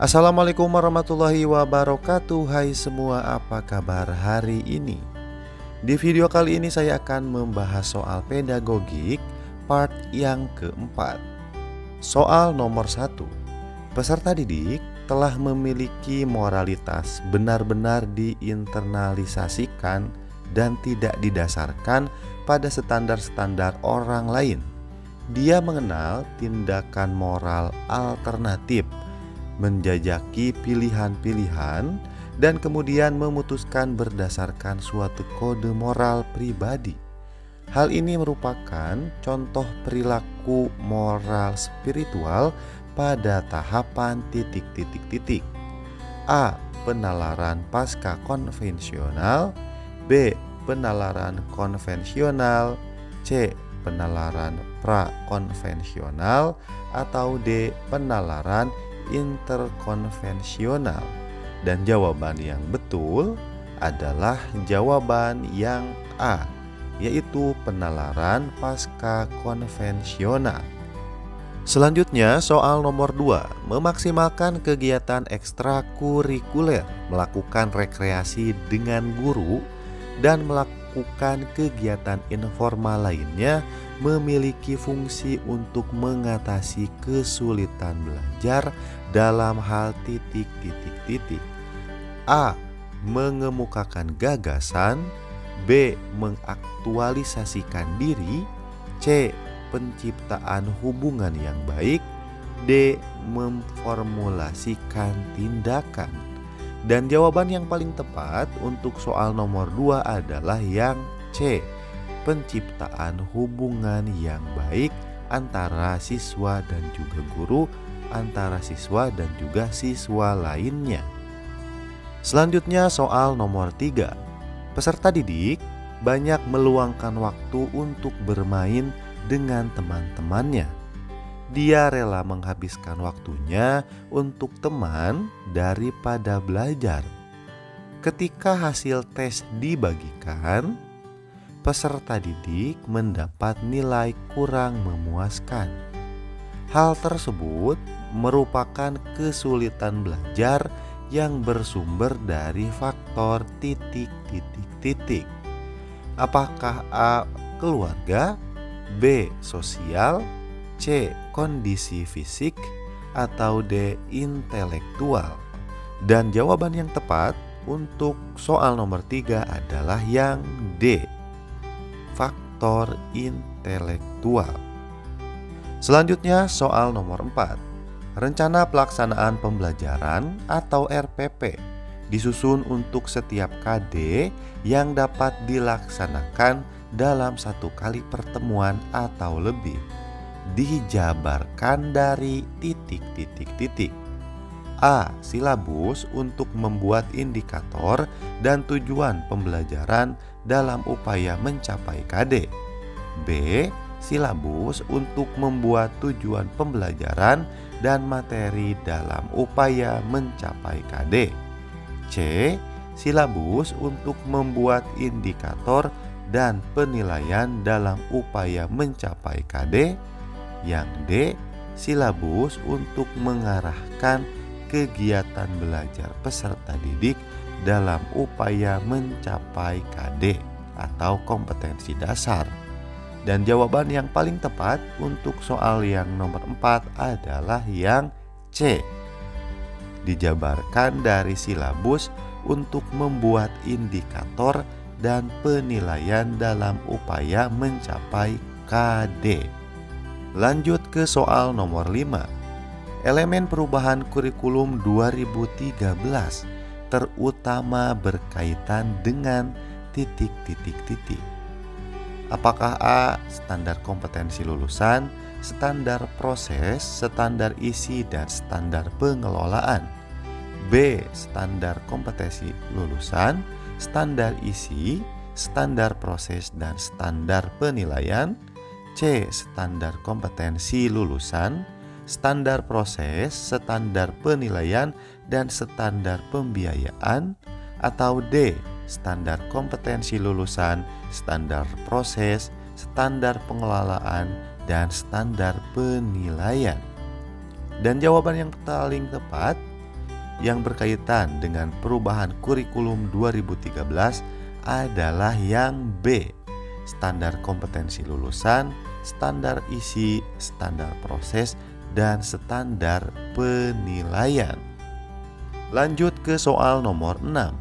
Assalamualaikum warahmatullahi wabarakatuh. Hai semua, apa kabar hari ini? Di video kali ini saya akan membahas soal pedagogik part yang keempat. Soal nomor 1. Peserta didik telah memiliki moralitas benar-benar diinternalisasikan dan tidak didasarkan pada standar-standar orang lain. Dia mengenal tindakan moral alternatif, menjajaki pilihan-pilihan, dan kemudian memutuskan berdasarkan suatu kode moral pribadi. Hal ini merupakan contoh perilaku moral spiritual pada tahapan titik-titik-titik. A. Penalaran pasca konvensional. B. Penalaran konvensional. C. Penalaran pra-konvensional. Atau D. Penalaran interkonvensional. Dan jawaban yang betul adalah jawaban yang A, yaitu penalaran pasca konvensional. Selanjutnya soal nomor 2, memaksimalkan kegiatan ekstrakurikuler, melakukan rekreasi dengan guru, dan melakukan kegiatan informal lainnya memiliki fungsi untuk mengatasi kesulitan belajar dalam hal titik-titik-titik. A. Mengemukakan gagasan. B. Mengaktualisasikan diri. C. Penciptaan hubungan yang baik. D. Memformulasikan tindakan. Dan jawaban yang paling tepat untuk soal nomor 2 adalah yang C. Penciptaan hubungan yang baik antara siswa dan juga guru, antara siswa dan juga siswa lainnya. Selanjutnya soal nomor 3. Peserta didik banyak meluangkan waktu untuk bermain dengan teman-temannya. Dia rela menghabiskan waktunya untuk teman daripada belajar. Ketika hasil tes dibagikan, peserta didik mendapat nilai kurang memuaskan. Hal tersebut merupakan kesulitan belajar yang bersumber dari faktor titik-titik-titik. Apakah A. Keluarga, B. Sosial, C. Kondisi fisik, atau D. Intelektual? Dan jawaban yang tepat untuk soal nomor 3 adalah yang D. Faktor intelektual. Selanjutnya soal nomor 4. Rencana pelaksanaan pembelajaran atau RPP disusun untuk setiap KD yang dapat dilaksanakan dalam satu kali pertemuan atau lebih. Dijabarkan dari titik-titik-titik. A. Silabus untuk membuat indikator dan tujuan pembelajaran dalam upaya mencapai KD. B. Silabus untuk membuat tujuan pembelajaran dan materi dalam upaya mencapai KD. C. Silabus untuk membuat indikator dan penilaian dalam upaya mencapai KD. Yang D. Silabus untuk mengarahkan kegiatan belajar peserta didik dalam upaya mencapai KD atau kompetensi dasar. Dan jawaban yang paling tepat untuk soal yang nomor 4 adalah yang C. Dijabarkan dari silabus untuk membuat indikator dan penilaian dalam upaya mencapai KD. Lanjut ke soal nomor 5. Elemen perubahan kurikulum 2013 terutama berkaitan dengan titik-titik-titik. Apakah A. Standar kompetensi lulusan, standar proses, standar isi, dan standar pengelolaan? B. Standar kompetensi lulusan, standar isi, standar proses, dan standar penilaian? C. Standar kompetensi lulusan, standar proses, standar penilaian, dan standar pembiayaan? Atau D. Standar kompetensi lulusan, standar proses, standar pengelolaan, dan standar penilaian? Dan jawaban yang paling tepat yang berkaitan dengan perubahan kurikulum 2013 adalah yang B, standar kompetensi lulusan, standar isi, standar proses, dan standar penilaian. Lanjut ke soal nomor 6.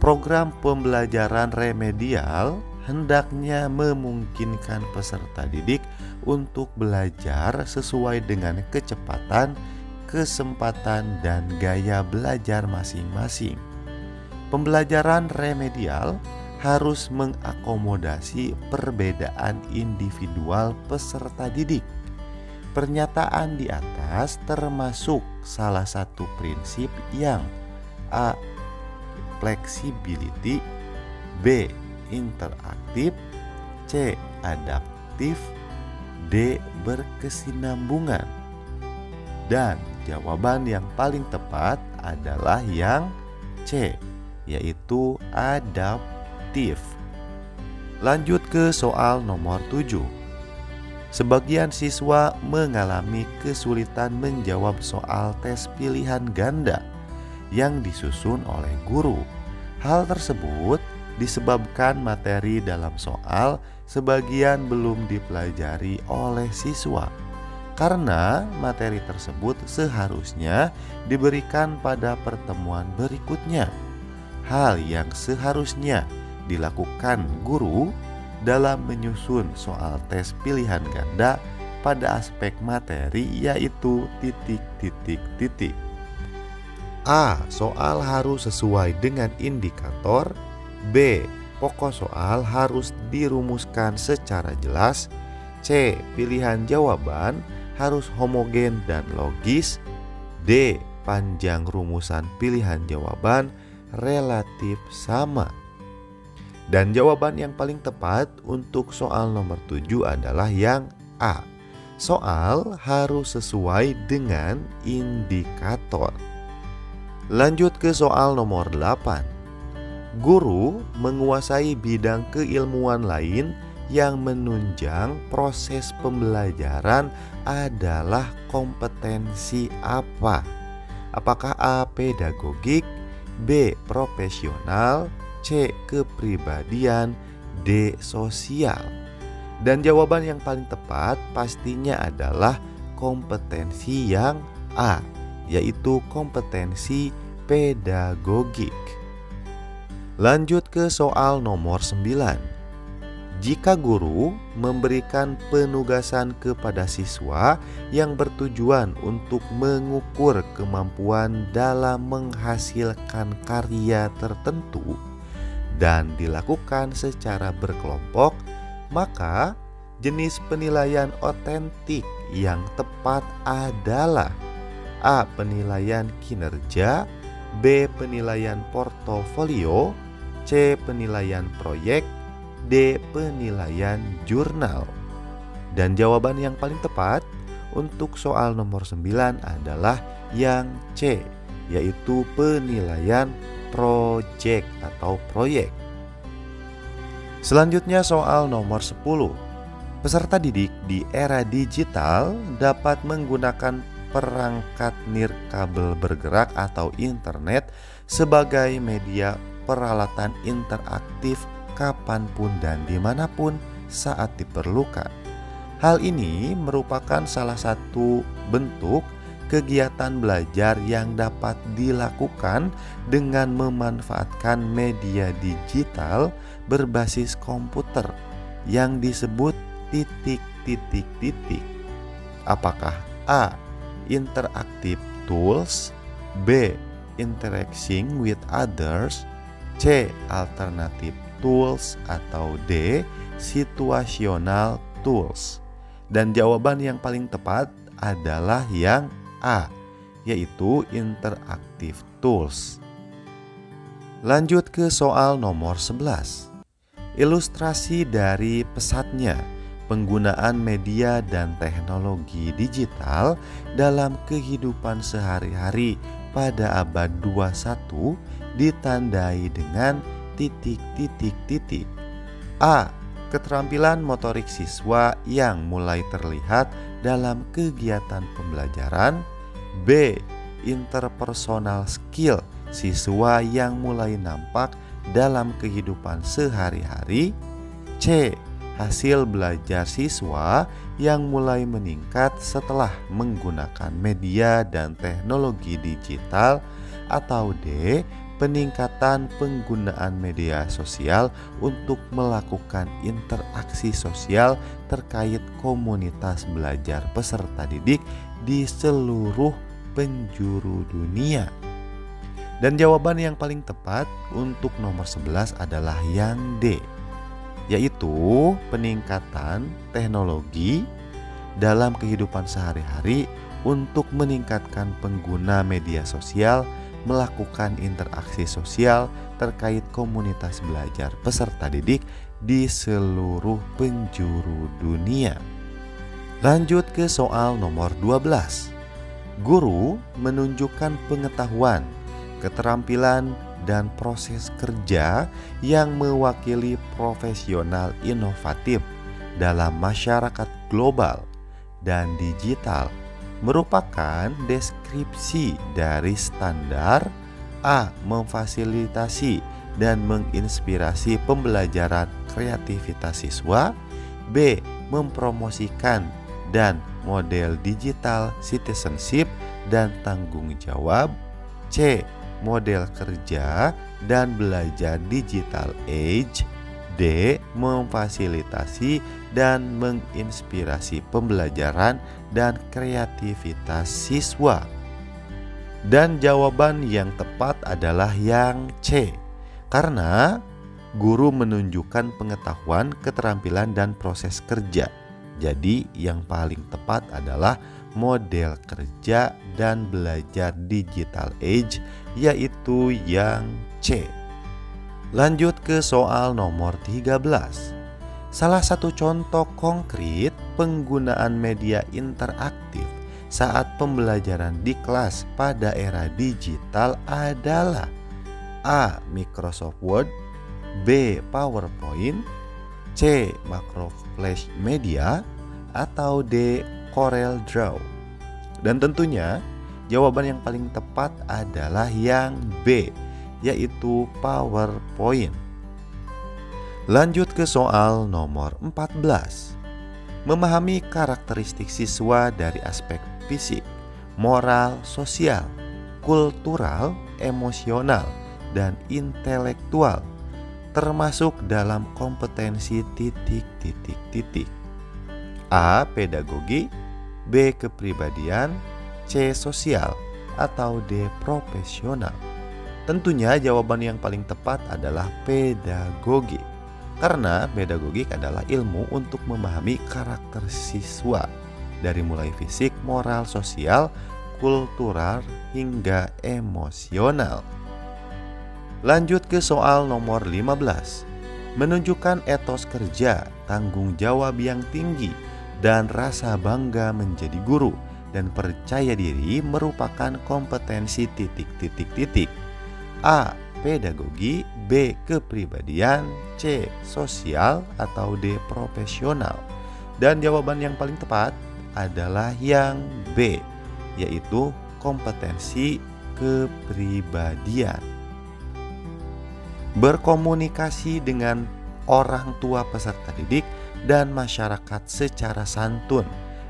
Program pembelajaran remedial hendaknya memungkinkan peserta didik untuk belajar sesuai dengan kecepatan, kesempatan, dan gaya belajar masing-masing. Pembelajaran remedial harus mengakomodasi perbedaan individual peserta didik. Pernyataan di atas termasuk salah satu prinsip yang A. Flexibility, B. Interaktif, C. Adaptif, D. Berkesinambungan. Dan jawaban yang paling tepat adalah yang C, yaitu adaptif. Lanjut ke soal nomor 7. Sebagian siswa mengalami kesulitan menjawab soal tes pilihan ganda yang disusun oleh guru. Hal tersebut disebabkan materi dalam soal sebagian belum dipelajari oleh siswa. Karena materi tersebut seharusnya diberikan pada pertemuan berikutnya. Hal yang seharusnya dilakukan guru dalam menyusun soal tes pilihan ganda pada aspek materi yaitu titik. A. Soal harus sesuai dengan indikator. B. Pokok soal harus dirumuskan secara jelas. C. Pilihan jawaban harus homogen dan logis. D. Panjang rumusan pilihan jawaban relatif sama. Dan jawaban yang paling tepat untuk soal nomor 7 adalah yang A. Soal harus sesuai dengan indikator. Lanjut ke soal nomor 8. Guru menguasai bidang keilmuan lain yang menunjang proses pembelajaran adalah kompetensi apa? Apakah A. Pedagogik, B. Profesional, C. Kepribadian, D. Sosial. Dan jawaban yang paling tepat pastinya adalah kompetensi yang A, yaitu kompetensi pedagogik. Lanjut ke soal nomor 9. Jika guru memberikan penugasan kepada siswa yang bertujuan untuk mengukur kemampuan dalam menghasilkan karya tertentu dan dilakukan secara berkelompok, maka jenis penilaian otentik yang tepat adalah A. Penilaian kinerja, B. Penilaian portofolio, C. Penilaian proyek, D. Penilaian jurnal. Dan jawaban yang paling tepat untuk soal nomor 9 adalah yang C, yaitu penilaian proyek atau proyek. Selanjutnya soal nomor 10. Peserta didik di era digital dapat menggunakan perangkat nirkabel bergerak atau internet sebagai media peralatan interaktif kapanpun dan dimanapun saat diperlukan. Hal ini merupakan salah satu bentuk kegiatan belajar yang dapat dilakukan dengan memanfaatkan media digital berbasis komputer yang disebut titik. Apakah A. Interactive tools, B. Interacting with others, C. Alternative tools, atau D. Situational tools. Dan jawaban yang paling tepat adalah yang A, yaitu interactive tools. Lanjut ke soal nomor 11. Ilustrasi dari pesatnya penggunaan media dan teknologi digital dalam kehidupan sehari-hari pada abad 21 ditandai dengan titik. A. Keterampilan motorik siswa yang mulai terlihat dalam kegiatan pembelajaran. B. interpersonal skill siswa yang mulai nampak dalam kehidupan sehari-hari. C. Hasil belajar siswa yang mulai meningkat setelah menggunakan media dan teknologi digital. Atau D. Peningkatan penggunaan media sosial untuk melakukan interaksi sosial terkait komunitas belajar peserta didik di seluruh penjuru dunia. Dan jawaban yang paling tepat untuk nomor 11 adalah yang D, yaitu peningkatan teknologi dalam kehidupan sehari-hari untuk meningkatkan pengguna media sosial melakukan interaksi sosial terkait komunitas belajar peserta didik di seluruh penjuru dunia. Lanjut ke soal nomor 12. Guru menunjukkan pengetahuan, keterampilan, dan proses kerja yang mewakili profesional inovatif dalam masyarakat global dan digital merupakan deskripsi dari standar A. Memfasilitasi dan menginspirasi pembelajaran kreativitas siswa. B. Mempromosikan dan model digital citizenship dan tanggung jawab. C. Model kerja dan belajar digital age. D. Memfasilitasi dan menginspirasi pembelajaran dan kreativitas siswa. Dan jawaban yang tepat adalah yang C, karena guru menunjukkan pengetahuan, keterampilan, dan proses kerja. Jadi yang paling tepat adalah model kerja dan belajar digital age, yaitu yang C. Lanjut ke soal nomor 13. Salah satu contoh konkret penggunaan media interaktif saat pembelajaran di kelas pada era digital adalah A. Microsoft Word, B. PowerPoint, C. Macroflash Media, atau D. Corel Draw. Dan tentunya jawaban yang paling tepat adalah yang B, yaitu PowerPoint. Lanjut ke soal nomor 14. Memahami karakteristik siswa dari aspek fisik, moral, sosial, kultural, emosional, dan intelektual, termasuk dalam kompetensi titik-titik-titik. A. Pedagogi, B. Kepribadian, C. Sosial, atau D. Profesional. Tentunya jawaban yang paling tepat adalah pedagogi, karena pedagogik adalah ilmu untuk memahami karakter siswa dari mulai fisik, moral, sosial, kultural, hingga emosional. Lanjut ke soal nomor 15. Menunjukkan etos kerja, tanggung jawab yang tinggi, dan rasa bangga menjadi guru dan percaya diri merupakan kompetensi titik-titik-titik. A. Pedagogi, B. Kepribadian, C. Sosial, atau D. Profesional. Dan jawaban yang paling tepat adalah yang B, yaitu kompetensi kepribadian. Berkomunikasi dengan orang tua peserta didik dan masyarakat secara santun,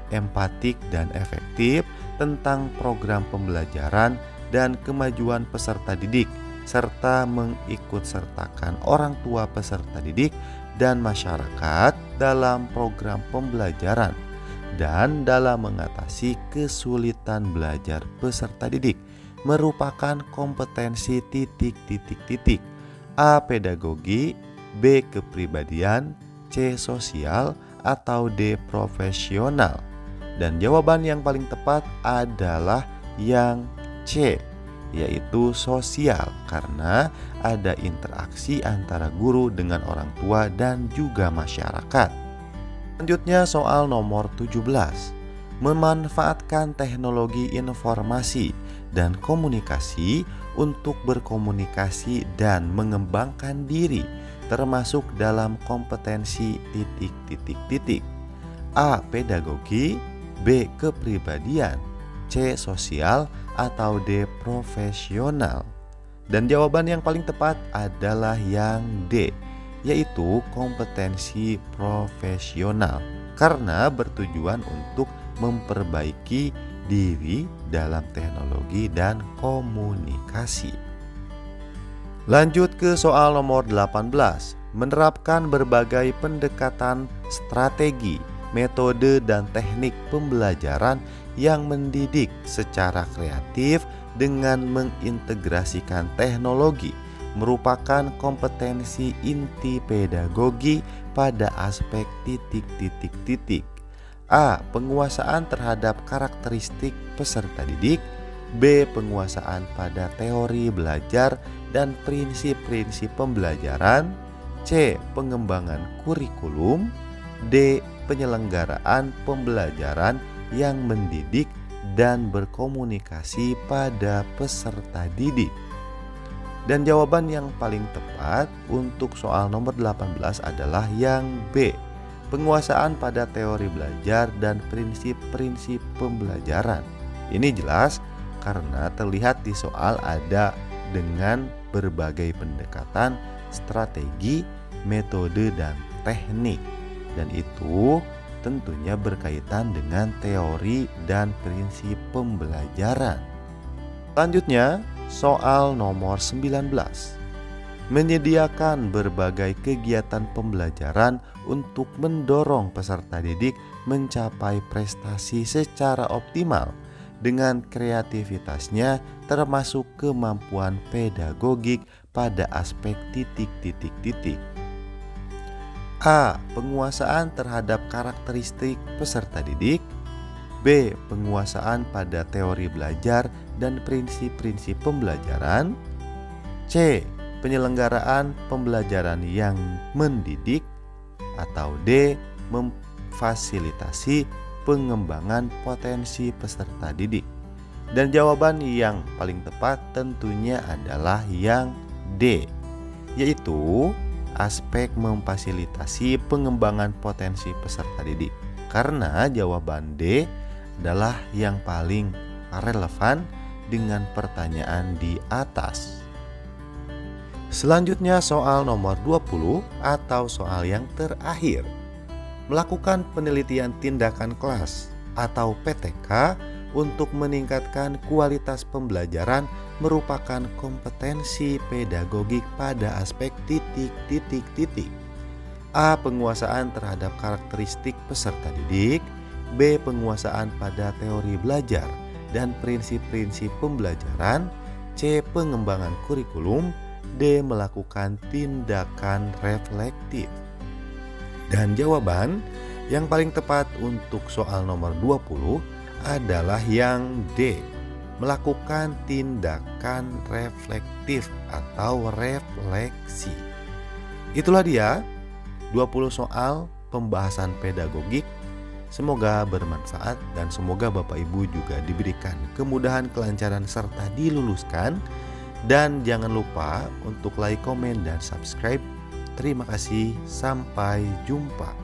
empatik, dan efektif tentang program pembelajaran dan kemajuan peserta didik, serta mengikutsertakan orang tua peserta didik dan masyarakat dalam program pembelajaran dan dalam mengatasi kesulitan belajar peserta didik merupakan kompetensi titik-titik-titik. A. Pedagogi, B. Kepribadian, C. Sosial, atau D. Profesional. Dan jawaban yang paling tepat adalah yang C, yaitu sosial, karena ada interaksi antara guru dengan orang tua dan juga masyarakat. Selanjutnya soal nomor 17. Memanfaatkan teknologi informasi dan komunikasi untuk berkomunikasi dan mengembangkan diri, termasuk dalam kompetensi titik-titik-titik. A. Pedagogi, B. Kepribadian, C. Sosial, atau D. Profesional? Dan jawaban yang paling tepat adalah yang D, yaitu kompetensi profesional, karena bertujuan untuk memperbaiki diri dalam teknologi dan komunikasi. Lanjut ke soal nomor 18. Menerapkan berbagai pendekatan strategi, metode, dan teknik pembelajaran yang mendidik secara kreatif dengan mengintegrasikan teknologi merupakan kompetensi inti pedagogi pada aspek titik-titik-titik. A. Penguasaan terhadap karakteristik peserta didik. B. Penguasaan pada teori belajar dan prinsip-prinsip pembelajaran. C. Pengembangan kurikulum. D. Penyelenggaraan pembelajaran yang mendidik dan berkomunikasi pada peserta didik. Dan jawaban yang paling tepat untuk soal nomor 18 adalah yang B. Penguasaan pada teori belajar dan prinsip-prinsip pembelajaran. Ini jelas karena terlihat di soal ada dengan berbagai pendekatan, strategi, metode, dan teknik. Dan itu tentunya berkaitan dengan teori dan prinsip pembelajaran. Selanjutnya, soal nomor 19. Menyediakan berbagai kegiatan pembelajaran untuk mendorong peserta didik mencapai prestasi secara optimal dengan kreativitasnya, termasuk kemampuan pedagogik pada aspek titik-titik-titik. A. Penguasaan terhadap karakteristik peserta didik. B. Penguasaan pada teori belajar dan prinsip-prinsip pembelajaran. C. Penyelenggaraan pembelajaran yang mendidik. Atau D. Memfasilitasi pengembangan potensi peserta didik. Dan jawaban yang paling tepat tentunya adalah yang D, yaitu aspek memfasilitasi pengembangan potensi peserta didik. Karena jawaban D adalah yang paling relevan dengan pertanyaan di atas. Selanjutnya soal nomor 20 atau soal yang terakhir. Melakukan penelitian tindakan kelas atau PTK untuk meningkatkan kualitas pembelajaran merupakan kompetensi pedagogik pada aspek titik-titik-titik. A. Penguasaan terhadap karakteristik peserta didik. B. Penguasaan pada teori belajar dan prinsip-prinsip pembelajaran. C. Pengembangan kurikulum. D. Melakukan tindakan reflektif. Dan jawaban yang paling tepat untuk soal nomor 20 adalah yang D. Melakukan tindakan reflektif atau refleksi. Itulah dia 20 soal pembahasan pedagogik. Semoga bermanfaat dan semoga Bapak Ibu juga diberikan kemudahan, kelancaran, serta diluluskan. Dan jangan lupa untuk like, komen, dan subscribe. Terima kasih, sampai jumpa.